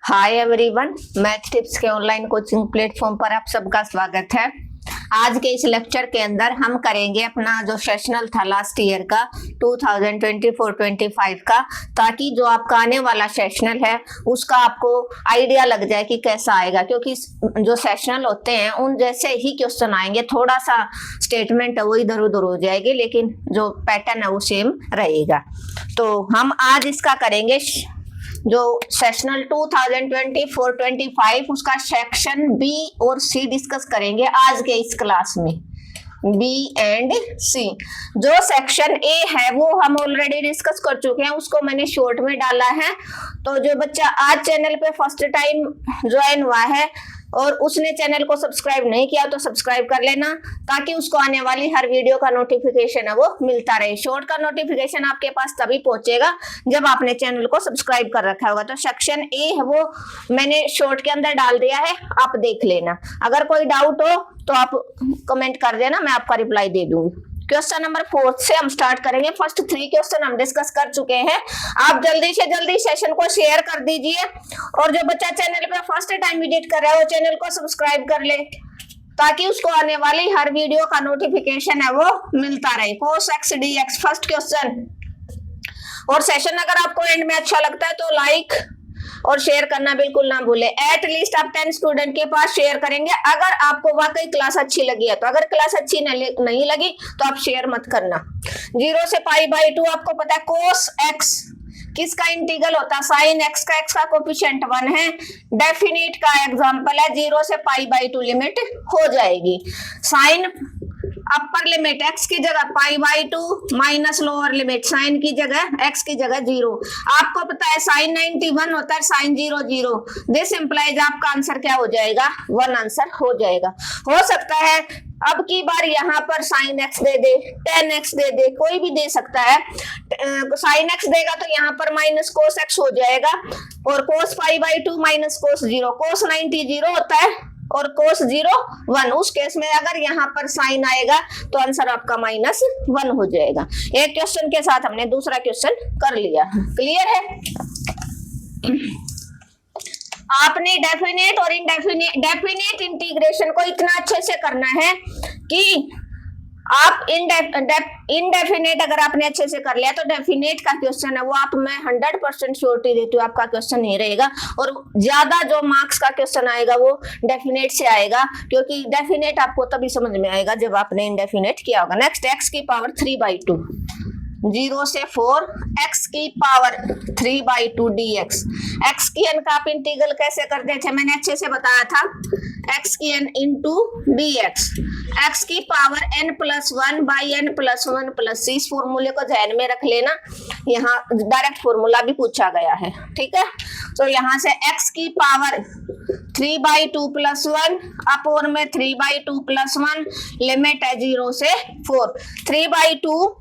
Hi everyone, math tips के online coaching platform पर आप सबका स्वागत है। आज के इस लेक्चर के अंदर हम करेंगे अपना जो सेशनल था लास्ट ईयर का 2024-25 का, ताकि जो आपका आने वाला सेशनल है उसका आपको आइडिया लग जाए कि कैसा आएगा, क्योंकि जो सेशनल होते हैं उन जैसे ही क्वेश्चन आएंगे, थोड़ा सा स्टेटमेंट है वो इधर उधर हो जाएगी, लेकिन जो पैटर्न है वो सेम रहेगा। तो हम आज इसका करेंगे जो सेशनल 2024-25 उसका सेक्शन बी और सी डिस्कस करेंगे आज के इस क्लास में। बी एंड सी। जो सेक्शन ए है वो हम ऑलरेडी डिस्कस कर चुके हैं, उसको मैंने शॉर्ट में डाला है। तो जो बच्चा आज चैनल पे फर्स्ट टाइम ज्वाइन हुआ है और उसने चैनल को सब्सक्राइब नहीं किया तो सब्सक्राइब कर लेना, ताकि उसको आने वाली हर वीडियो का नोटिफिकेशन है वो मिलता रहे। शॉर्ट का नोटिफिकेशन आपके पास तभी पहुंचेगा जब आपने चैनल को सब्सक्राइब कर रखा होगा। तो सेक्शन ए है वो मैंने शॉर्ट के अंदर डाल दिया है, आप देख लेना। अगर कोई डाउट हो तो आप कमेंट कर देना, मैं आपका रिप्लाई दे दूंगी। क्वेश्चन नंबर 4 से हम स्टार्ट करेंगे। फर्स्ट 3 क्वेश्चन हम डिस्कस कर चुके हैं। आप जल्दी से जल्दी सेशन को शेयर कर दीजिए, और जो बच्चा चैनल पे फर्स्ट टाइम विजिट कर रहा है वो चैनल को सब्सक्राइब कर ले, ताकि उसको आने वाली हर वीडियो का नोटिफिकेशन है वो मिलता रहे। cos x dx first question. और सेशन अगर आपको एंड में अच्छा लगता है तो लाइक और शेयर करना बिल्कुल ना भूले। एट लीस्ट आप 10 स्टूडेंट के पास शेयर करेंगे अगर आपको वाकई क्लास अच्छी लगी है। तो अगर क्लास अच्छी नहीं लगी तो आप शेयर मत करना। 0 से π/2 आपको पता है cos x किसका इंटीग्रल होता है, sin x का, x का कोफिशिएंट 1 है। डेफिनेट का एग्जांपल है, 0 से π/2 लिमिट हो जाएगी। साइन अपर लिमिट x की जगह π/2 माइनस लोअर लिमिट साइन की जगह x की जगह 0। आपको पता है साइन 91 होता है, साइन 0 0। दिस इंप्लाइज आपका आंसर क्या हो जाएगा, 1 आंसर हो जाएगा। हो सकता है अब की बार यहाँ पर साइन x दे दे, 10x दे दे, कोई भी दे सकता है। साइन x देगा तो यहाँ पर माइनस कोस x हो जाएगा, और कोस π/2 माइनस कोस 0। कोस 90 0 होता है और कोस 0 1। उस केस में अगर यहाँ पर साइन आएगा तो आंसर आपका -1 हो जाएगा। एक क्वेश्चन के साथ हमने दूसरा क्वेश्चन कर लिया। क्लियर है? आपने डेफिनेट और डेफिनेट इंटीग्रेशन को इतना अच्छे से करना है कि आप इनडेफिनेट अगर आपने अच्छे से कर लिया तो डेफिनेट का क्वेश्चन है वो आप, मैं 100% श्योरिटी देती हूँ आपका क्वेश्चन नहीं रहेगा। और ज्यादा जो मार्क्स का क्वेश्चन आएगा वो डेफिनेट से आएगा, क्योंकि डेफिनेट आपको तभी समझ में आएगा जब आपने इनडेफिनेट किया होगा। नेक्स्ट, x की पावर 3/2, 0 से 4 x की पावर 3/2 dx। x की n का आप इंटीग्रल कैसे करते थे, मैंने अच्छे से बताया था। x की n इंटू dx, x की पावर n+1/n+1+c। इस फॉर्मूले को ध्यान में रख लेना, यहाँ डायरेक्ट फॉर्मूला भी पूछा गया है। ठीक है, तो यहाँ से x की पावर 3/2 + 1 अपोन में 3/2 + 1, लिमिट है 0 से 4। 3/2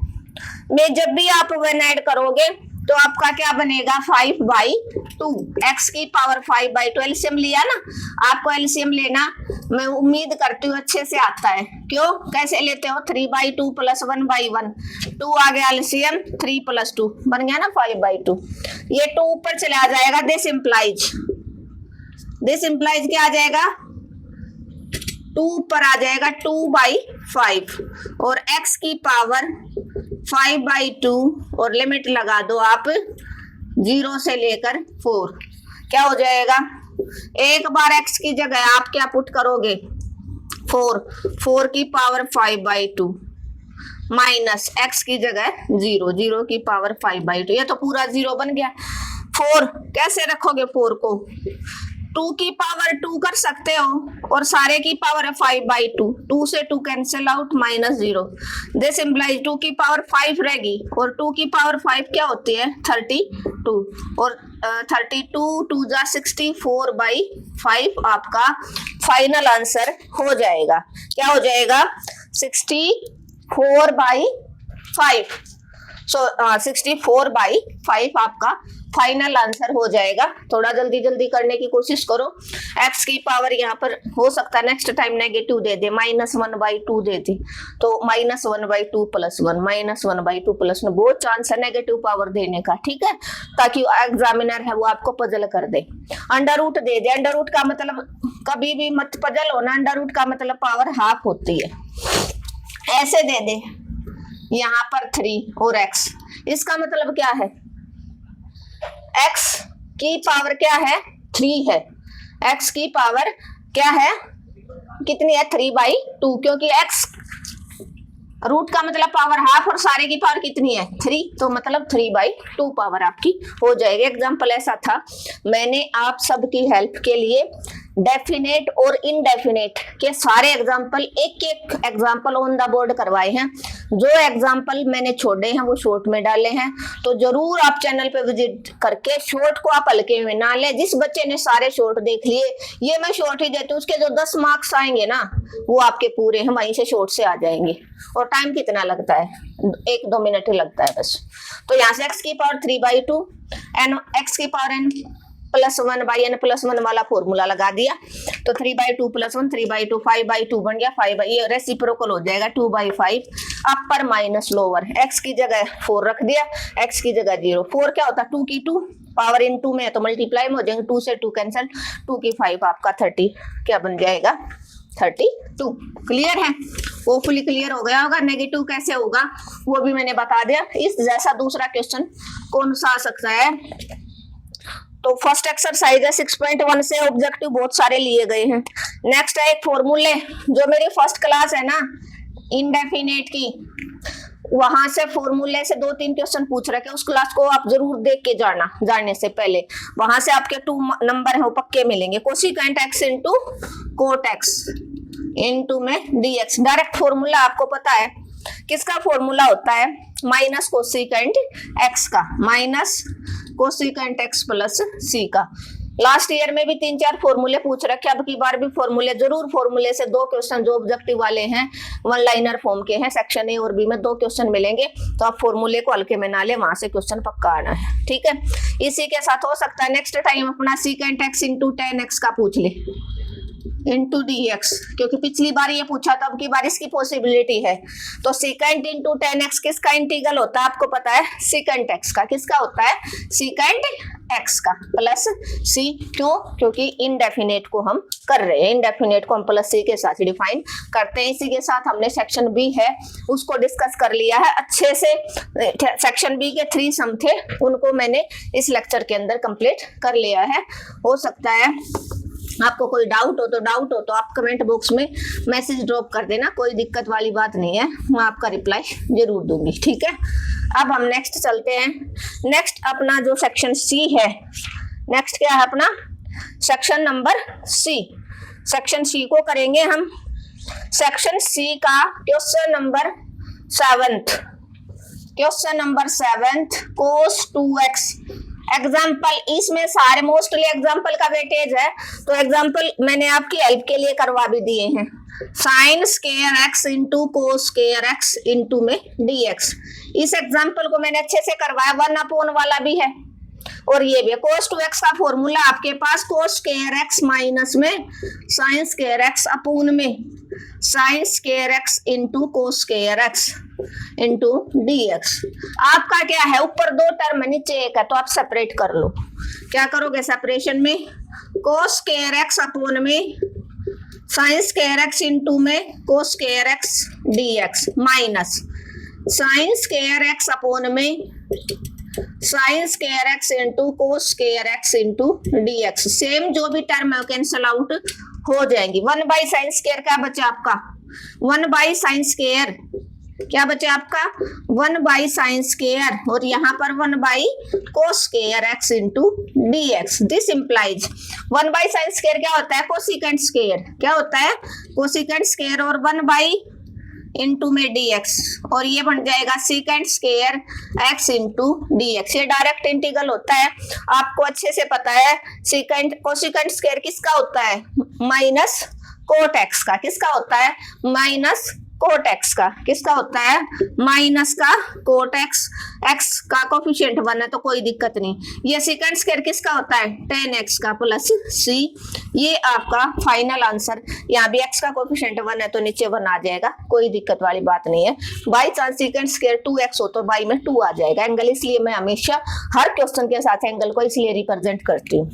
में जब भी आप 1 ऐड करोगे तो आपका क्या बनेगा, 5/2। x की पावर 5/2 एलसीएम लिया ना, आपको एलसीएम लेना मैं उम्मीद करती हूँ अच्छे से आता है। क्यों, कैसे लेते हो, 3/2 + 1/1, 2 आ गया एलसीएम, 3 + 2 बन गया ना 5/2। ये 2 ऊपर चला जाएगा, दिस इंप्लाइज क्या आ जाएगा, 2 ऊपर आ जाएगा 2/5, और x की पावर 5/2 और लिमिट लगा दो आप 0 से लेकर 4। क्या हो जाएगा, एक बार x की जगह आप क्या पुट करोगे, 4 की पावर 5/2 माइनस x की जगह 0 की पावर 5/2। ये तो पूरा 0 बन गया। 4 कैसे रखोगे, 4 को 2 की पावर 2 कर सकते हो, और सारे की पावर है 5/2। 2 से 2 कैंसिल आउट, -0। दिस इंप्लाइज 2 की पावर 5 रहेगी, और 2 की पावर 5 क्या होती है, 32। और 32 2 जा 64/5 आपका फाइनल आंसर हो जाएगा। क्या हो जाएगा, 64/5। सो 64/5 आपका फाइनल आंसर हो जाएगा। थोड़ा जल्दी जल्दी करने की कोशिश करो। x की पावर यहाँ पर हो सकता है नेक्स्ट टाइम नेगेटिव दे दे, -1/2 दे दी, तो -1/2 + 1 -1/2 + 1, बहुत चांस है नेगेटिव पावर देने का, ठीक है, ताकि एग्जामिनर है वो आपको पजल कर दे। अंडर रूट दे दे, अंडर रूट का मतलब कभी भी मत पजल होना, अंडर रूट का मतलब पावर हाफ होती है। ऐसे दे दे यहाँ पर 3 और x, इसका मतलब क्या है, x की पावर क्या है 3 है, x की पावर क्या है कितनी है 3/2, क्योंकि x रूट का मतलब पावर हाफ और सारे की पावर कितनी है 3, तो मतलब 3/2 पावर आपकी हो जाएगी। एग्जाम्पल ऐसा था, मैंने आप सबकी हेल्प के लिए डेफिनेट और इनडेफिनेट के सारे एग्जाम्पल एक एक एग्जाम्पल ऑन द बोर्ड करवाए हैं। जो एग्जाम्पल मैंने छोड़े हैं वो शॉर्ट में डाले हैं, तो जरूर आप चैनल पे विजिट करके शॉर्ट को आप हल्के में ना ले। जिस बच्चे ने सारे शॉर्ट देख लिए, ये मैं शॉर्ट ही देती हूँ, उसके जो 10 मार्क्स आएंगे ना वो आपके पूरे हैं, वहीं से शॉर्ट से आ जाएंगे। और टाइम कितना लगता है, 1-2 मिनट ही लगता है बस। तो यहाँ से x की पावर 3/2 एन x की पावर n +1/n + 1 वाला फॉर्मूला लगा दिया, तो 3/2 + 1 3/2 5/2 बन गया, 5 ये रेसिप्रोकल हो जाएगा 2/5, अपर माइनस लोअर, x की जगह 4 रख दिया, x की जगह 0, 4 क्या होता है 2 की 2 पावर इन 2 में तो मल्टीप्लाई में हो जाएंगे, 2 से 2 कैंसिल, 2 की 5 आपका 30 क्या बन जाएगा 32। क्लियर है, होपफुली क्लियर हो गया होगा। नेगेटिव कैसे होगा वो भी मैंने बता दिया। इस जैसा दूसरा क्वेश्चन कौन सा आ सकता है, तो फर्स्ट एक्सरसाइज है 6.1 से ऑब्जेक्टिव बहुत सारे लिए गए हैं। नेक्स्ट है एक फॉर्मूले, जो मेरी फर्स्ट क्लास है ना इनडेफिनेट की, वहां से फॉर्मूले से 2-3 क्वेश्चन पूछ रखे, उस क्लास को आप जरूर देख के जाना, जाने से पहले वहां से आपके 2 नंबर है वो पक्के मिलेंगे। Cosecant x into coat x into में dx, डायरेक्ट फॉर्मूला आपको पता है किसका फॉर्मूला होता है, माइनस कोसिकेंट x का, minus cosecant x plus c का। लास्ट ईयर में भी 3-4 फॉर्मूले पूछ रखे, अब की बार भी फॉर्मूले, जरूर फॉर्मूले से 2 क्वेश्चन जो ऑब्जेक्टिव वाले हैं, 1 लाइनर फॉर्म के हैं, सेक्शन ए और बी में 2 क्वेश्चन मिलेंगे, तो आप फॉर्मूले को हल्के में ना ले, वहां से क्वेश्चन पक्का आना है, ठीक है। इसी के साथ हो सकता है नेक्स्ट टाइम अपना secant x into tan x का पूछ ले, इंटू dx, क्योंकि पिछली बार ये पूछा था, अब की बार इसकी पॉसिबिलिटी है। तो सीकेंट इंटू tan x किसका इंटीग्रल होता है आपको पता है, सीकेंट x का, किसका होता है सीकेंट x का प्लस c, क्यों, क्योंकि इनडेफिनेट को हम कर रहे हैं, इनडेफिनेट को हम प्लस c के साथ डिफाइन करते हैं। इसी के साथ हमने सेक्शन बी है उसको डिस्कस कर लिया है अच्छे से। सेक्शन बी के 3 सम थे, उनको मैंने इस लेक्चर के अंदर कंप्लीट कर लिया है। हो सकता है आपको कोई डाउट हो तो आप कमेंट बॉक्स में मैसेज ड्रॉप कर देना, कोई दिक्कत वाली बात नहीं है, मैं आपका रिप्लाई जरूर दूंगी, ठीक है। अब हम नेक्स्ट चलते हैं। नेक्स्ट अपना जो सेक्शन सी है, नेक्स्ट क्या है अपना section number C. Section C को करेंगे हम, सेक्शन सी का question number 7th, question number 7th cos 2x example. इसमें सारे मोस्टली एग्जाम्पल का वेटेज है, तो एग्जाम्पल मैंने आपकी हेल्प के लिए करवा भी दिए हैं। Sine square x into cos square x into में dx, इस एग्जाम्पल को मैंने अच्छे से करवाया, 1/, वाला भी है और ये भी। cos 2x का फॉर्मूला आपके पास cos स्क्वायर x माइनस में साइन स्क्वायर x अपून में sine square x into cos square x into dx। आपका क्या है, ऊपर 2 टर्म नीचे 1 है, तो आप सेपरेट कर लो। क्या करोगे सेपरेशन में, cos स्क्वायर x अपून में साइन स्क्वायर x इंटू में cos square x dx minus sine square x अपून में sine square x into cos square x into dx। Same जो भी टर्म है कैंसिल आउट हो जाएंगी। 1/sin स्क्वायर क्या बचा आपका, 1/sin स्क्वायर क्या बचा आपका 1/sin स्क्वायर, और यहाँ पर 1/cos square x into dx। This implies 1/sin square क्या होता है, कोसिकेंट स्क्वायर, क्या होता है कोसिकेंट स्क्वायर, और 1 इंटू में dx, और ये बन जाएगा secant square x into dx। ये डायरेक्ट इंटीग्रल होता है, आपको अच्छे से पता है। सीकेंट कोसिकेंट स्क्वायर किसका होता है, माइनस कोट x का, किसका होता है माइनस कोट एक्स का, किसका होता है माइनस का कोट एक्स, एक्स का कोफिशिएंट 1 है तो कोई दिक्कत नहीं। ये सेकंड स्क्वायर किसका होता है tan x का प्लस सी। ये आपका फाइनल आंसर। यहाँ भी x का कोफिशिएंट 1 है तो नीचे 1 आ जाएगा, कोई दिक्कत वाली बात नहीं है। By chance second square 2x हो तो बाई में 2 आ जाएगा। एंगल इसलिए मैं हमेशा हर क्वेश्चन के साथ एंगल को इसलिए रिप्रेजेंट करती हूँ,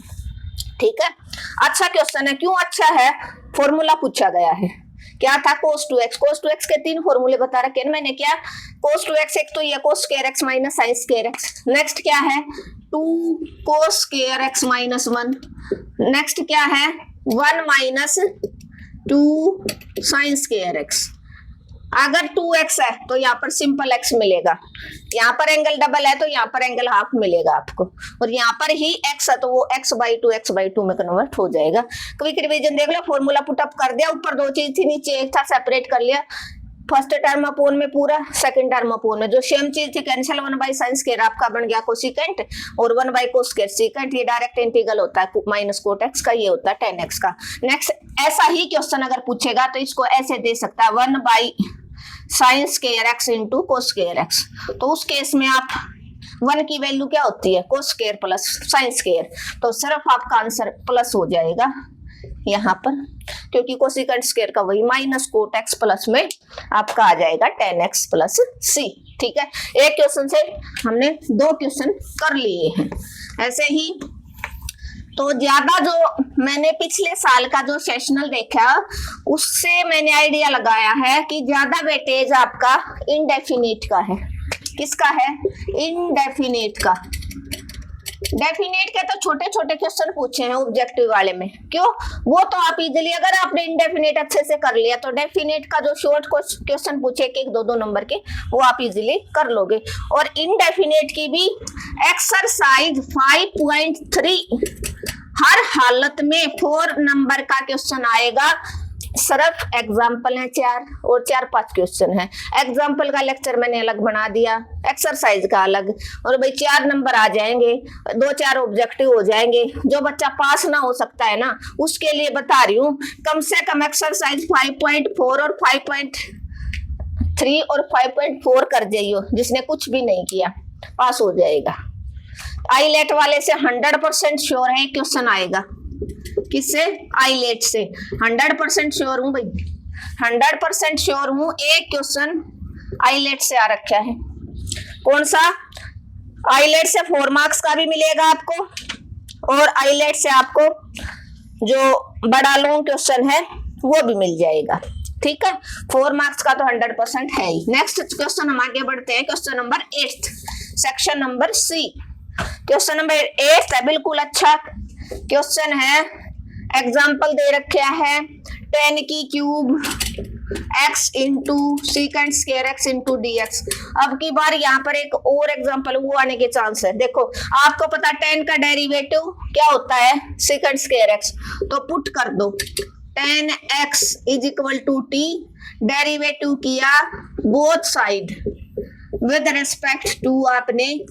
ठीक है। अच्छा क्वेश्चन है, क्यों अच्छा है, फॉर्मूला पूछा गया है, क्या था cos 2x। cos 2x के 3 फॉर्मूले बता रखे हैं मैंने। क्या cos 2x, एक तो ये cos square x minus sin square x, next क्या है 2 cos square x minus 1, next क्या है 1 माइनस 2 sin स्क्वायर x। अगर 2x है तो यहाँ पर सिंपल x मिलेगा, यहाँ पर एंगल डबल है तो यहाँ पर एंगल हाफ मिलेगा आपको, और यहाँ पर ही x है तो वो x/2 में कन्वर्ट हो जाएगा। क्विक रिवीजन देख लो, फॉर्मूला पुटअप कर दिया, ऊपर 2 चीज थी नीचे एक था, सेपरेट कर लिया। फर्स्ट टर्म अपोन में पूरा, सेकंड टर्म अपोन में जो सेम चीज थी कैंसिल, 1/sin स्क्वायर आपका बन गया कोसिकेंट और 1/cos स्क्वायर सीकेंट। ये डायरेक्ट इंटीग्रल होता है माइनस कोट एक्स का, ये होता है tan x का। नेक्स्ट ऐसा ही क्वेश्चन अगर पूछेगा तो इसको ऐसे दे सकता है 1/sin square x into cos square x। तो उस केस में आप 1 की वैल्यू क्या होती है cos square plus sin square, तो सिर्फ आपका आंसर प्लस हो जाएगा यहाँ पर, क्योंकि कोसिकेंट स्क्वायर का वही माइनस कोट एक्स प्लस में आपका आ जाएगा tan x प्लस सी, ठीक है। एक क्वेश्चन से हमने 2 क्वेश्चन कर लिए हैं। ऐसे ही तो ज्यादा जो मैंने पिछले साल का जो सेशनल देखा उससे मैंने आइडिया लगाया है कि ज्यादा वेटेज आपका इनडेफिनिट का है। किसका है इनडेफिनिट का। डेफिनेट के तो छोटे छोटे क्वेश्चन पूछे हैं ऑब्जेक्टिव वाले में, क्यों, वो तो आप इजीली, अगर आपने इनडेफिनेट अच्छे से कर लिया तो डेफिनेट का जो शॉर्ट क्वेश्चन पूछे एक 2 नंबर के वो आप इजीली कर लोगे। और इनडेफिनेट की भी एक्सरसाइज 5.3 हर हालत में 4 नंबर का क्वेश्चन आएगा। सिर्फ एग्जाम्पल है 4 और 4-5 क्वेश्चन है। एग्जाम्पल का लेक्चर मैंने अलग बना दिया, एक्सरसाइज का अलग, और भाई 4 नंबर आ जाएंगे, 2-4 ऑब्जेक्टिव हो जाएंगे। जो बच्चा पास ना हो सकता है ना उसके लिए बता रही हूँ, कम से कम एक्सरसाइज 5.4 और 5.3 और 5.4 कर जाइयो, जिसने कुछ भी नहीं किया पास हो जाएगा। आईलेट वाले से 100% श्योर है क्वेश्चन आएगा। किससे, आईलेट से 100% श्योर हूं भाई, 100% श्योर हूं। एक क्वेश्चन आईलेट से आ रखा है। कौन सा, आईलेट से 4 मार्क्स का भी मिलेगा आपको, और आईलेट से आपको जो बड़ा लॉन्ग क्वेश्चन है वो भी मिल जाएगा, ठीक है। 4 मार्क्स का तो 100% है ही। नेक्स्ट क्वेश्चन हम आगे बढ़ते हैं, question number 8 section number C. Question number 8 है, बिल्कुल अच्छा क्वेश्चन है। एग्जाम्पल दे रखा है 10 की cube x into second square x into dx। अब की बार यहाँ पर एक और एग्जाम्पल वो आने के चांस है। देखो आपको पता 10 का डेरिवेटिव क्या होता है सेकंड स्क्वायर x, तो पुट कर दो 10x is equal to t, derivative किया both side with respect to आपने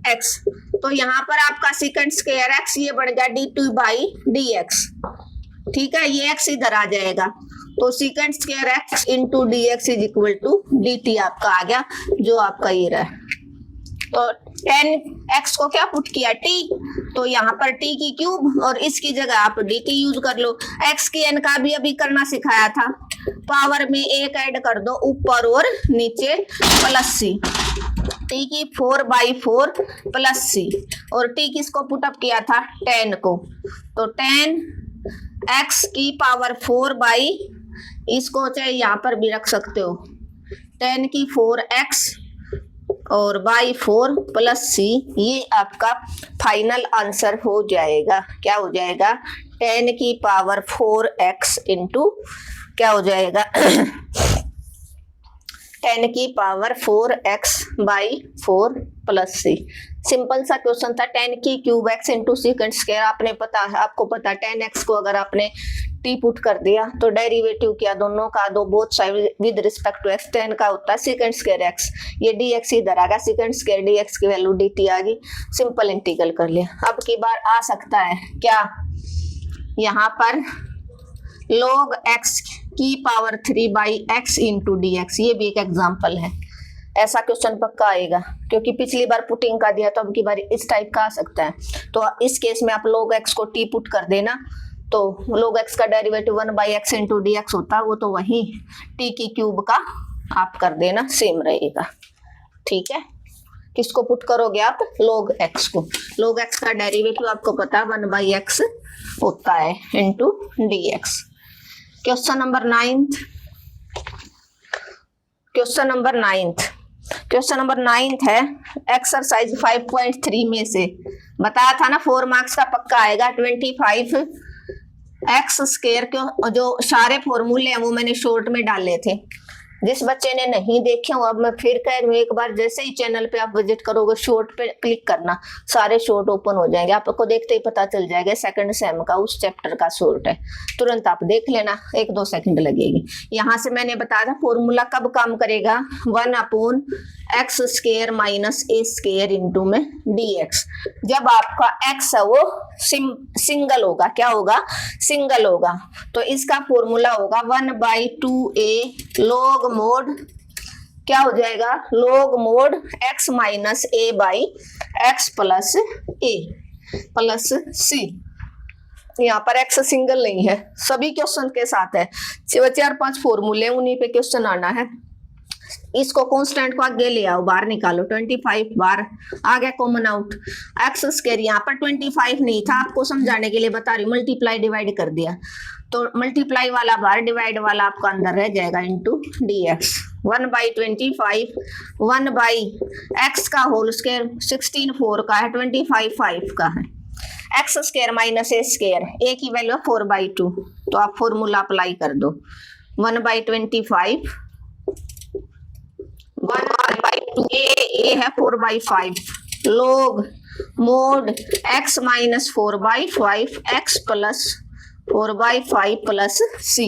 x, तो यहाँ पर आपका सेकंड स्क्वायर x ये बन गया dt बाई dx, ठीक है। ये x इधर आ जाएगा, तो second square x into dx is equal to dt आपका आ गया, जो आपका ये रहा। तो 10x को क्या पुट किया t, तो यहाँ पर t की क्यूब और इसकी जगह आप dt यूज कर लो। x की n का भी अभी करना सिखाया था, पावर में 1 ऐड कर दो ऊपर और नीचे प्लस c, t की 4/4 प्लस c, और t किसको पुटअप किया था 10 को, तो 10x की पावर 4 बाई, इसको चाहे यहाँ पर भी रख सकते हो 10 की 4x और बाई 4 प्लस c, ये आपका फाइनल आंसर हो जाएगा। क्या हो जाएगा 10 की पावर 4x इंटू क्या हो जाएगा 10 की power 4x by 4 plus c। Simple सा क्वेश्चन था। 10 की cube x into second square, आपने पता है, आपको पता 10x को अगर आपने t पुट कर दिया तो डेरिवेटिव किया दोनों का, दो both side with respect to x, 10 का होता है सेकंड स्क्वायर x, ये dx इधर आ गया, सेकंड स्क्वायर dx की वैल्यू dt आ गई, सिंपल इंटीग्रल कर लिया। अब की बार आ सकता है क्या, यहाँ पर log x की power 3 by x into D x. ये भी एक एग्जाम्पल है। ऐसा क्वेश्चन पक्का आएगा क्योंकि पिछली बार पुटिंग का दिया तो अब की बार इस टाइप का आ सकता है। तो इस केस में आप log x को t पुट कर देना, तो log x का derivative 1 by x into D x होता है, वो तो वही t की क्यूब का आप कर देना, सेम रहेगा। ठीक है, किसको पुट करोगे आप? log x को। log x का डेरिवेटिव आपको पता है 1 बाई एक्स होता है into D x. Question number 9th, question number 9th, question number 9th है एक्सरसाइज 5.3 में से बताया था ना 4 मार्क्स का पक्का आएगा। 25 एक्स स्क्वायर के जो सारे फॉर्मूले हैं वो मैंने शॉर्ट में डाले थे। जिस बच्चे ने नहीं देखे हो, अब मैं फिर कह रही हूँ, एक बार जैसे ही चैनल पे आप विजिट करोगे शॉर्ट पे क्लिक करना, सारे शॉर्ट ओपन हो जाएंगे, आपको देखते ही पता चल जाएगा सेकंड सेम का उस चैप्टर का शॉर्ट है। तुरंत आप देख लेना, 1-2 सेकंड लगेगी। यहाँ से मैंने बताया था फॉर्मूला कब काम करेगा, 1 अपॉन एक्स स्क्वायर माइनस ए स्क्वायर इंटू में डी एक्स। जब आपका एक्स है वो सिंगल होगा, क्या होगा? सिंगल होगा। तो इसका फॉर्मूला होगा 1/2a log मोड, क्या हो जाएगा? log mode x minus a by x plus a plus c। यहाँ पर x सिंगल नहीं है, सभी क्वेश्चन के साथ है, 4-5 फॉर्मूले उन्हीं पे क्वेश्चन आना है। इसको कांस्टेंट को आगे ले आओ, बाहर निकालो, 25 बार आ गया कॉमन आउट। एक्स स्क्वायर यहाँ पर 25 नहीं था, आपको समझाने के लिए बता रही हूँ, मल्टीप्लाई डिवाइड कर दिया, तो मल्टीप्लाई वाला बाहर, डिवाइड वाला आपका अंदर रह जाएगा into D x. 1/25 1 by x का होल स्क्वायर 16 4 का है, 25 5 का है, एक्स स्क्वायर माइनस ए स्क्वायर, ए की वैल्यू 4/2, तो आप फॉर्मूला अप्लाई कर दो। 1/25 1/2 ए है 4/5 log mode x minus 4/5 x plus 4/5 plus c।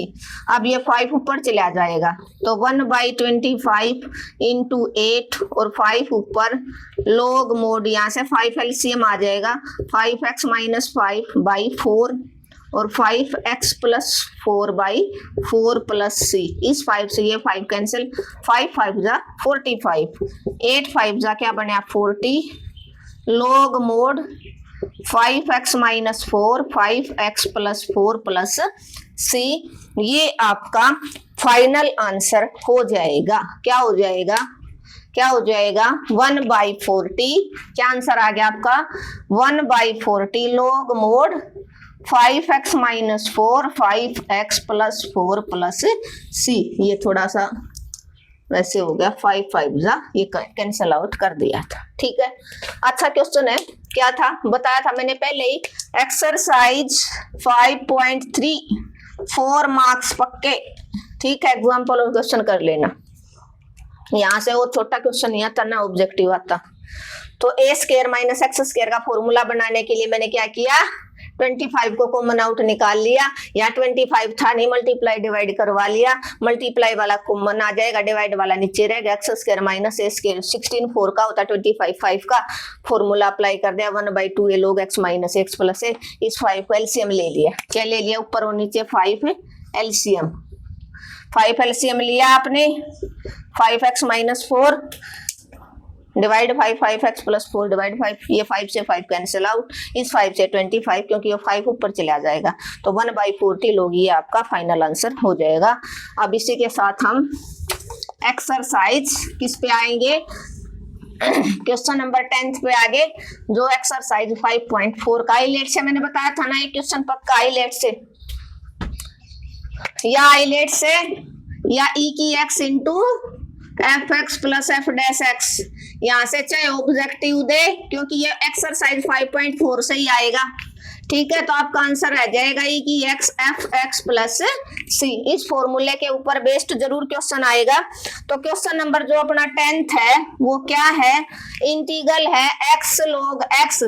अब ये 5 ऊपर चला जाएगा, तो 1/25 इंटू 8 और 5 ऊपर log मोड, यहाँ से 5 एलसीएम आ जाएगा, 5x माइनस 5/4 और 5x प्लस 4/4 प्लस c। इस 5 से ये 5 कैंसिल, 5 5 जा 45, 8 5 जा क्या बने 40 log mode 5x minus 4 5x plus 4 plus c। ये आपका फाइनल आंसर हो जाएगा। क्या हो जाएगा? क्या हो जाएगा? 1/40। क्या आंसर आ गया आपका? 1/40 log mode 5x minus 4 5x plus 4 plus c। ये थोड़ा सा वैसे हो गया, 5 5 जा ये कैंसिल आउट कर दिया था। ठीक है, अच्छा क्वेश्चन है। क्या था बताया था मैंने पहले ही, एक्सरसाइज 5.3 4 मार्क्स पक्के। ठीक है, एग्जाम्पल और क्वेश्चन कर लेना। यहाँ से वो छोटा क्वेश्चन नहीं आता ना, ऑब्जेक्टिव आता। तो ए स्क्वायर माइनस एक्स स्क्वायर का फॉर्मूला बनाने के लिए मैंने क्या किया, 25 को कॉमन आउट निकाल लिया, या 25 था नहीं, मल्टीप्लाई डिवाइड करवा लिया, मल्टीप्लाई वाला कॉमन आ जाएगा, डिवाइड वाला नीचे रहेगा, एक्स स्क्वायर माइनस ए स्क्वायर 16 4 का होता है, 25 5 का फॉर्मूला अप्लाई कर दिया, 1/2 a log x minus x plus a. इस 5 को एलसीएम ले लिया, क्या ले लिया? ऊपर और नीचे 5 एलसीएम, 5 एलसीएम लिया आपने, 5x minus 4 divide 5x plus 4 divide 5, ये 5 से 5 कैंसिल आउट, इस 5 से 25 क्योंकि ये 5 ऊपर चला जाएगा, तो 1/40 लोग ये आपका फाइनल आंसर हो जाएगा। अब इसी के साथ हम एक्सरसाइज किस पे आएंगे, क्वेश्चन नंबर 10 पे आगे, जो एक्सरसाइज 5.4 का आईलेट से मैंने बताया था ना, एक क्वेश्चन पक्का आईलेट से या आईलेट से या ई की x into F x plus F dash x, यहाँ से चाहे ऑब्जेक्टिव दे क्योंकि ये एक्सरसाइज 5.4 से ही आएगा। ठीक है, तो आपका आंसर रह जाएगा ई की एक्स एफ एक्स प्लस सी। इस फॉर्मूले के ऊपर बेस्ड जरूर क्वेश्चन आएगा। तो क्वेश्चन नंबर जो अपना 10th है वो क्या है, इंटीग्रल है एक्स log एक्स।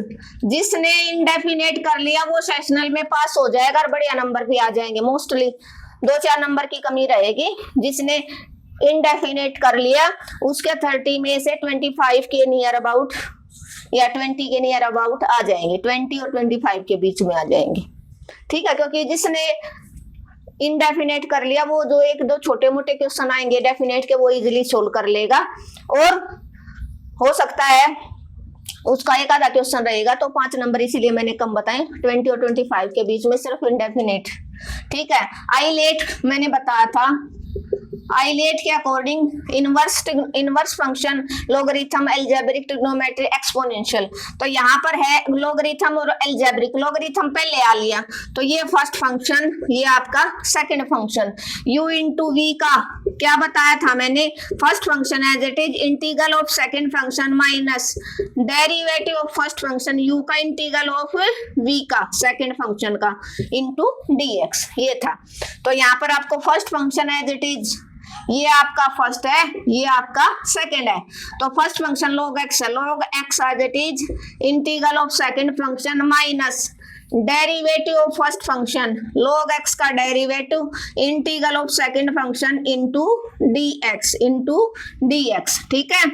जिसने इंडेफिनेट कर लिया वो सेशनल में पास हो जाएगा और बढ़िया नंबर भी आ जाएंगे, मोस्टली 2-4 नंबर की कमी रहेगी। जिसने इंडेफिनेट कर लिया उसके 30 में से 25 के नियर अबाउट या 20 के नियर अबाउट आ जाएंगे, 20 और 25 के बीच में आ जाएंगे। ठीक है, क्योंकि जिसने इनडेफिनेट कर लिया, वो जो एक दो छोटे मोटे क्वेश्चन आएंगे डेफिनेट के वो इजीली सोल्व कर लेगा, और हो सकता है उसका एक आधा क्वेश्चन रहेगा तो 5 नंबर इसीलिए मैंने कम बताए, 20 और 25 के बीच में सिर्फ इनडेफिनेट। ठीक है, आईलेट मैंने बताया था, आईलेट के according inverse function, logarithm, algebraic, trigonometry, exponential. तो यहाँ पर है लोगरिथम और अलजेब्रिक, लोगरिथम पहले आ लिया तो ये फर्स्ट फंक्शन, ये आपका second function. u into v का क्या बताया था मैंने, first function as it is integral of second function minus derivative of first function u का इंटीग्रल ऑफ v का सेकंड फंक्शन का इंटू dx, ये था। तो यहाँ पर आपको first function as it is, ये आपका फर्स्ट है, ये आपका सेकंड है। तो फर्स्ट फंक्शन log x है, log x as it is integral of second function minus derivative of first function, log x का derivative integral of second function into dx। ठीक है,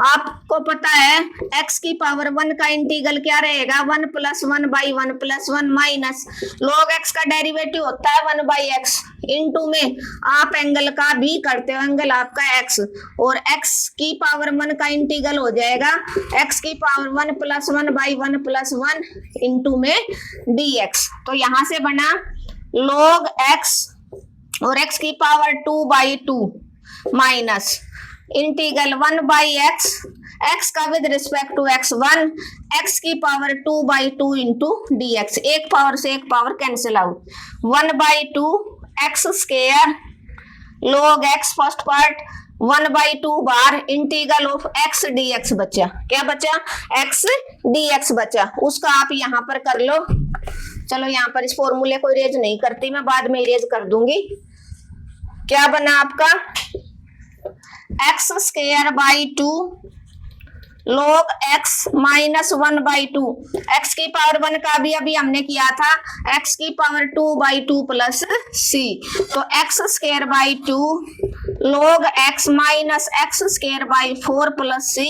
आपको पता है x की पावर 1 का इंटीग्रल क्या रहेगा, 1 + 1 / 1 + 1 माइनस log x का डेरिवेटिव होता है 1/x, इनटू में आप एंगल का भी करते हो, एंगल आपका x, और x की पावर 1 का इंटीग्रल हो जाएगा x की पावर 1 + 1 / 1 + 1 इनटू में dx। तो यहां से बना log x और x की power 2/2 minus integral 1/x, x का with respect to x1, x की पावर 2/2 इंटू dx, एक पावर से एक power cancel out, 1/2 x square log x first part 1/2 बार इंटीग्रल ऑफ x dx बचा, क्या बचा, x dx बचा, उसका आप यहाँ पर कर लो। चलो यहाँ पर इस फॉर्मूले को इरेज नहीं करती मैं, बाद में इरेज कर दूंगी। क्या बना आपका, x square by 2 log x minus 1/2, x की पावर 1 का भी अभी हमने किया था, x की पावर 2/2 प्लस c, तो x square by 2 log x minus x square by 4 plus c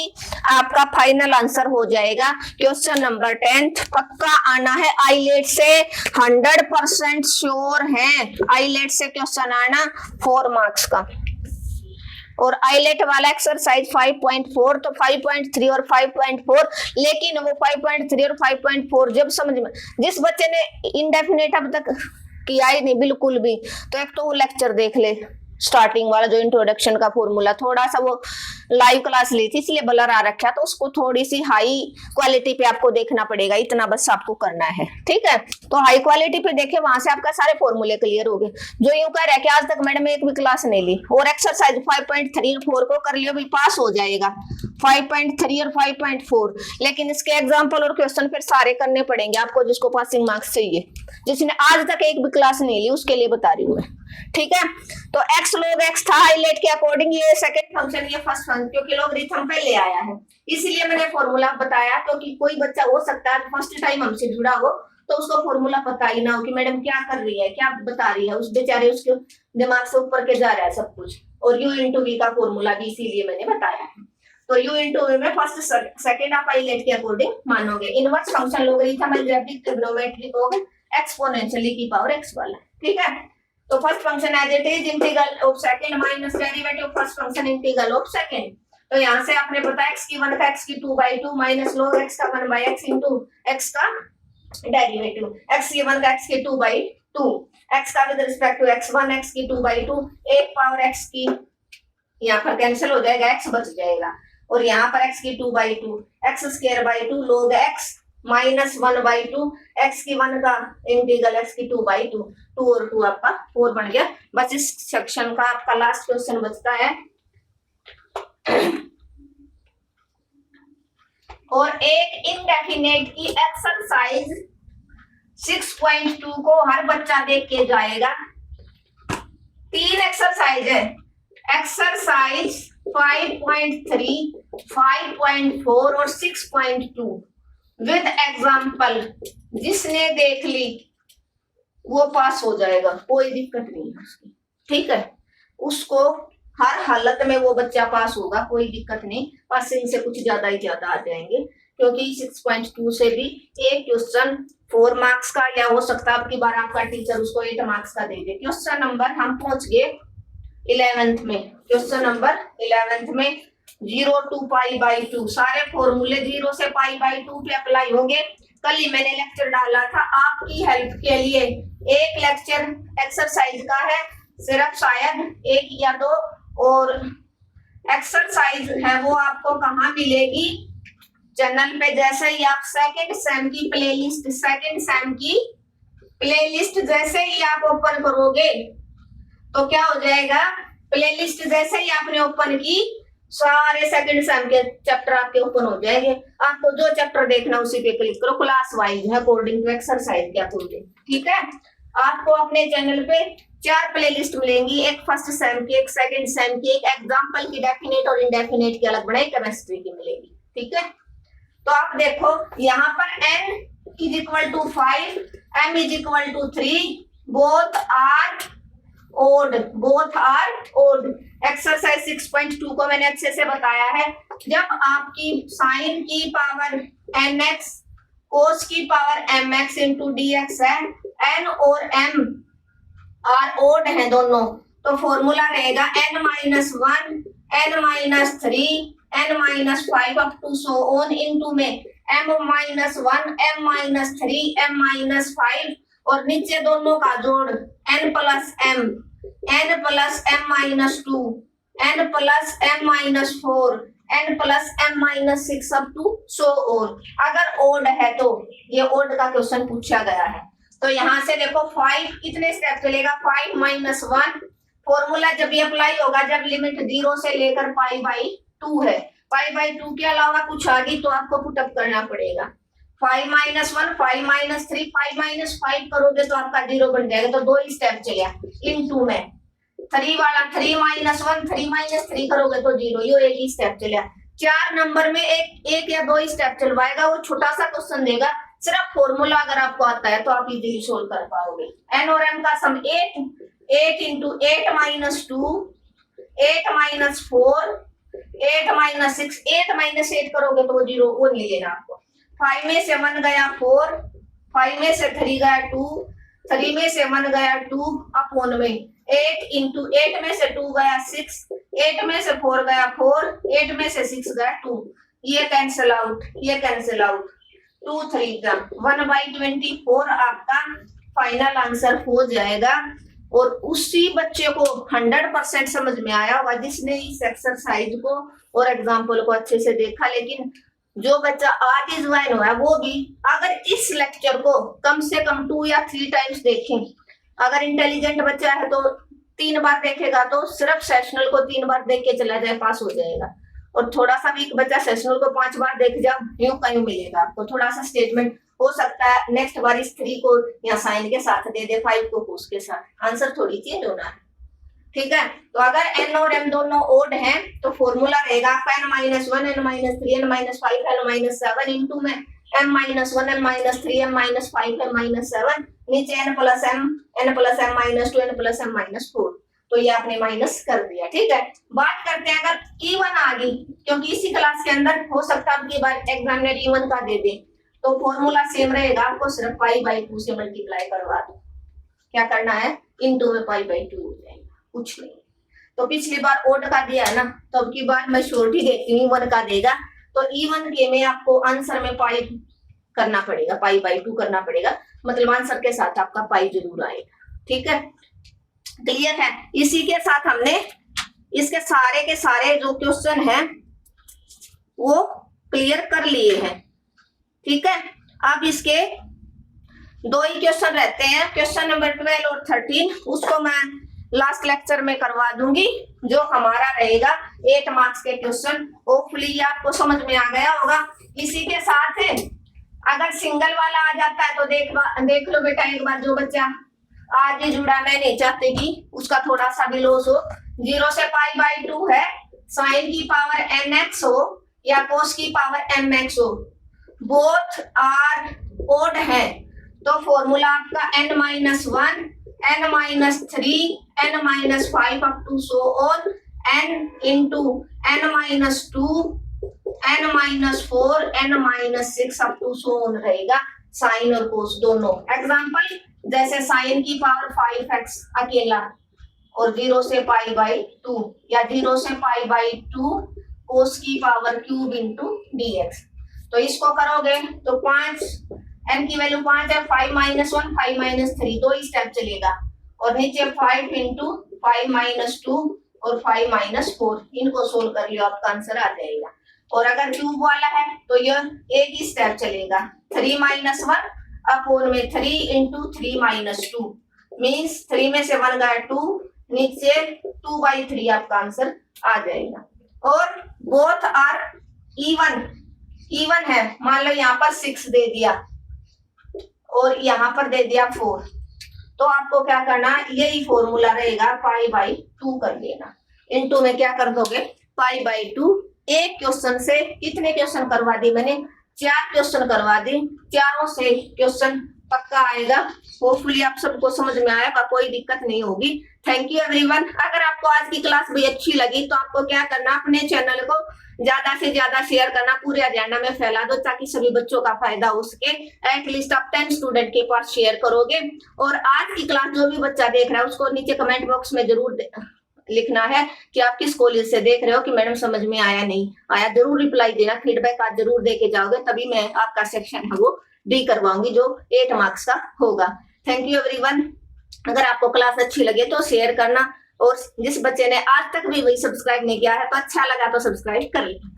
आपका फाइनल आंसर हो जाएगा। क्वेश्चन नंबर 10 पक्का आना है, आईलेट से 100% श्योर है, आईलेट से क्वेश्चन आना 4 मार्क्स का। और आईलेट वाला एक्सरसाइज 5.4, तो 5.3 और 5.4, लेकिन वो 5.3 और 5.4 जब समझ में, जिस बच्चे ने इंडेफिनेट अब तक किया ही नहीं बिल्कुल भी, तो एक तो वो लेक्चर देख ले स्टार्टिंग वाला जो इंट्रोडक्शन का फॉर्मूला, थोड़ा सा वो लाइव क्लास ली थी इसलिए ब्लर आ रखा, तो उसको थोड़ी सी हाई क्वालिटी पे आपको देखना पड़ेगा, इतना बस आपको करना है। ठीक है, तो हाई क्वालिटी पे देखे, वहां से आपका सारे फॉर्मूले क्लियर हो गए। जो यूं कह रहा है कि आज तक मैडम एक भी क्लास नहीं ली और एक्सरसाइज 5.3 और 4 को कर लियो भी पास हो जाएगा, 5.3 और 5.4, लेकिन इसके एग्जाम्पल और क्वेश्चन फिर सारे करने पड़ेंगे आपको, जिसको पासिंग मार्क्स चाहिए, जिसने आज तक एक भी क्लास नहीं ली उसके लिए बता रही हूँ मैं। ठीक है, तो x log x था हाईलाइट के अकॉर्डिंग, ये सेकंड फंक्शन, ये फर्स्ट फंक्शन, क्योंकि लोगरिथम पहले आया है इसलिए मैंने फॉर्मूला बताया, क्योंकि कोई बच्चा हो सकता है फर्स्ट टाइम हमसे जुड़ा हो तो उसको फॉर्मूला पता ही ना हो कि मैडम क्या कर रही है, क्या बता रही है, उस बेचारे उसके दिमाग से ऊपर के जा रहा है सब कुछ। और u इंटू वी का फॉर्मूला भी इसीलिए मैंने बताया है। तो u इंटू वी में फर्स्ट सेकंड आप हाईलाइट के अकॉर्डिंग मानोगे, inverse function logarithm, algebraic, trigonometric और एक्सपोनेंशियल की पावर x वाला। ठीक है, तो first function as it is integral of second minus derivative of first function integral of second. तो यहाँ से आपने पता x की 1 का x की 2/2 माइनस log x का 1/x इंटू x का डेरिवेटिव, x की 1 का x की 2/2, x का with respect to x1, x की 2/2, एक पावर x की यहाँ पर कैंसिल हो जाएगा, x बच जाएगा, और यहाँ पर x की 2/2, x square by 2 log x minus 1/2, x की 1 का इंटीग्रल x की 2/2, 2 और 2 आपका 4 बन गया। बस इस सेक्शन का आपका लास्ट क्वेश्चन बचता है। और एक इनडेफिनेट की एक्सरसाइज 6.2 को हर बच्चा देख के जाएगा। 3 एक्सरसाइज है, एक्सरसाइज 5.3, 5.4 और 6.2 विद एग्जाम्पल। जिसने देख ली वो पास हो जाएगा, कोई दिक्कत नहीं है उसकी। ठीक है, उसको हर हालत में वो बच्चा पास होगा, कोई दिक्कत नहीं, पासिंग से कुछ ज्यादा ही ज्यादा आ जाएंगे। क्योंकि 6.2 से भी एक क्वेश्चन 4 मार्क्स का या हो सकता है आपकी बार आपका टीचर उसको 8 मार्क्स का दे दे। क्वेश्चन नंबर हम पहुंच गए 11th में। क्वेश्चन नंबर 11th में 0 to π/2 सारे फॉर्मूले 0 से π/2 पे अप्लाई होंगे। कल ही मैंने लेक्चर डाला था आपकी हेल्प के लिए, एक लेक्चर एक्सरसाइज का है, सिर्फ शायद 1 या 2, और एक्सरसाइज है वो आपको कहाँ मिलेगी, चैनल पे। जैसे ही आप सेकंड सेम की प्लेलिस्ट जैसे ही आप ओपन करोगे तो क्या हो जाएगा, प्लेलिस्ट जैसे ही आपने ओपन की सारे सेकंड सेम के चैप्टर आपके ओपन हो जाएंगे। आपको जो चैप्टर देखना उसी पे क्लिक करो, क्लास वाइज है अकॉर्डिंग टू एक्सरसाइज के अकॉर्डिंग, ठीक है। आपको अपने चैनल पे 4 प्लेलिस्ट मिलेंगी, एक फर्स्ट सेम की, एक सेकंड सेम की, एक एग्जांपल की डेफिनेट और इनडेफिनेट की अलग बनाई, केमिस्ट्री की मिलेगी, ठीक है। तो आप देखो यहाँ पर n = 5, m = 3, both are odd. Exercise 6.2 को मैंने अच्छे से बताया है। जब आपकी साइन की पावर nx कोस की पावर mx इंटू dx है, n और m आर ओड है दोनों, तो फॉर्मूला रहेगा n-1, n-3, n-5 up to so on into में m-1, m-3, m-5 और नीचे दोनों का जोड़ n + m, n + m-2, n + m-4, n + m-6 up to so on. अगर ओड है तो ये ओड का क्वेश्चन पूछा गया है। तो यहाँ से देखो 5 कितने स्टेप चलेगा, 5 - 1 फॉर्मूला जब भी अप्लाई होगा जब लिमिट 0 से लेकर π/2 है। π/2 के अलावा कुछ आ गई तो आपको पुटअप करना पड़ेगा। 5 - 1, 5 - 3, 5 - 5 करोगे तो आपका 0 बन जाएगा, तो 2 ही स्टेप चलेगा। इनटू में 3 वाला 3 - 1, 3 - 3 करोगे तो 0, ये एक ही स्टेप चलेगा। 4 नंबर में एक या 2 ही स्टेप चलवाएगा, वो छोटा सा क्वेश्चन देगा। सिर्फ फॉर्मूला अगर आपको आता है तो आप इजीली सोल्व कर पाओगे। n और m का सम 8 × 8 - 2, 8 - 4, 8 - 6, 8 - 8 करोगे तो 0, वो नहीं लेना आपको। 5 में से 1 गया 4, 5 में से 3 गया 2, 3 में से 1 गया 2 अपॉन में 8 × 8 में से 2 गया 6, 8 में से 4 गया 4, 8 में से 6 गया 2। ये कैंसिल आउट, ये कैंसिल आउट, 2 3 जा 1/24 आपका फाइनल आंसर हो जाएगा। और उसी बच्चे को 100% समझ में आया होगा जिसने इस एक्सरसाइज को और एग्जाम्पल को अच्छे से देखा। लेकिन जो बच्चा आज ही ज्वाइन हुआ है वो भी अगर इस लेक्चर को कम से कम 2 या 3 टाइम्स देखें, अगर इंटेलिजेंट बच्चा है तो 3 बार देखेगा, तो सिर्फ सेशनल को 3 बार देख के चला जाए, पास हो जाएगा। और थोड़ा सा वीक बच्चा सेशनल को 5 बार देख जाओ, यूं कहीं मिलेगा आपको। थोड़ा सा स्टेटमेंट हो सकता है नेक्स्ट बार इस 3 को या साइन के साथ दे दे, 5 को कोस के साथ, आंसर थोड़ी चेंज होना है, ठीक है। तो अगर n और m दोनों ओड हैं तो फॉर्मूला रहेगा आपका n - 1, n - 3, n - 5, n - 7 into में m - 1, m - 3, m - 5, m - 7, नीचे n + m, n + m - 2, n + m - 4। तो ये आपने माइनस कर दिया, ठीक है। बात करते हैं अगर E1 आ गई, क्योंकि इसी क्लास के अंदर हो सकता है आपकी बार एग्जामिनर E1 का दे दे, तो फॉर्मूला सेम रहेगा, आपको सिर्फ π/2 से मल्टीप्लाई करवा दो। क्या करना है, इनटू में π/2 हो जाएगा, कुछ नहीं। तो पिछली बार ओड का दिया है ना, तो अब की बार मैं श्योरिटी देती हूँ E1 का देगा। तो E1 के में आपको आंसर में पाई करना पड़ेगा, π/2 करना पड़ेगा, मतलब आंसर के साथ आपका पाई जरूर आएगा, ठीक है। क्लियर है। इसी के साथ हमने इसके सारे के सारे जो क्वेश्चन हैं वो क्लियर कर लिए हैं, ठीक है। अब इसके 2 ही क्वेश्चन रहते हैं, क्वेश्चन नंबर 12 और 13, उसको मैं लास्ट लेक्चर में करवा दूंगी, जो हमारा रहेगा 8 मार्क्स के क्वेश्चन। होपफुली आपको समझ में आ गया होगा। इसी के साथ अगर सिंगल वाला आ जाता है तो देख लो बेटा एक बार, जो बच्चा आज ही जुड़ा, मैं नहीं चाहती कि उसका थोड़ा सा भी लॉस हो। 0 से π/2 है, साइन की पावर nx हो या कोस की पावर mx हो, बोथ आर ओड है, तो फॉर्मूला आपका n - 1, n - 3, n - 5 up to so on n × n - 2, n-4 n-6 up to so on रहेगा, साइन और कोस दोनों। एग्जांपल जैसे साइन की पावर 5x अकेला और 0 से पाई बाई 2 या 0 से पाई बाई 2 कोस की पावर क्यूब इंटू dx। तो इसको करोगे तो 5 n की वैल्यू 5 है, 5 माइनस 1 5 माइनस 3 दो ही स्टेप चलेगा, और नीचे 5 इंटू 5 माइनस 2 और 5 माइनस 4, इनको सोल्व कर लियो आपका आंसर आ जाएगा। और अगर क्यूब वाला है तो यह एक ही स्टेप चलेगा, 3 माइनस 1 अपॉन में 3 इंटू 3 माइनस 2 मीन्स 3 में से 1 गया 2, नीचे 2/3 आपका आंसर आ जाएगा। और बोथ आर इवन है, मान लो यहाँ पर 6 दे दिया और यहाँ पर दे दिया 4, तो आपको क्या करना, यही फॉर्मूला रहेगा, π/2 कर लेना। इनटू में क्या कर दोगे, π/2। एक क्वेश्चन से कितने क्वेश्चन करवा दी मैंने, 4 क्वेश्चन करवा दी, चारों से क्वेश्चन पक्का आएगा। होपफुली आप सबको समझ में आएगा, कोई दिक्कत नहीं होगी। Thank you everyone. अगर आपको आज की क्लास भी अच्छी लगी तो आपको क्या करना, अपने चैनल को ज्यादा से ज्यादा शेयर करना, पूरे हरियाणा में फैला दो ताकि सभी बच्चों का फायदा हो सके। एटलीस्ट आप 10 स्टूडेंट के पास शेयर करोगे। और आज की क्लास जो भी बच्चा देख रहा है उसको नीचे कमेंट बॉक्स में जरूर लिखना है कि आप किस कॉलेज से देख रहे हो, कि मैडम समझ में आया नहीं आया, जरूर रिप्लाई देना। फीडबैक आज जरूर दे के जाओगे, तभी मैं आपका सेक्शन है वो डी करवाऊंगी जो 8 मार्क्स का होगा। Thank you everyone. अगर आपको क्लास अच्छी लगे तो शेयर करना, और जिस बच्चे ने आज तक भी वही सब्सक्राइब नहीं किया है तो अच्छा लगा तो सब्सक्राइब कर लेना।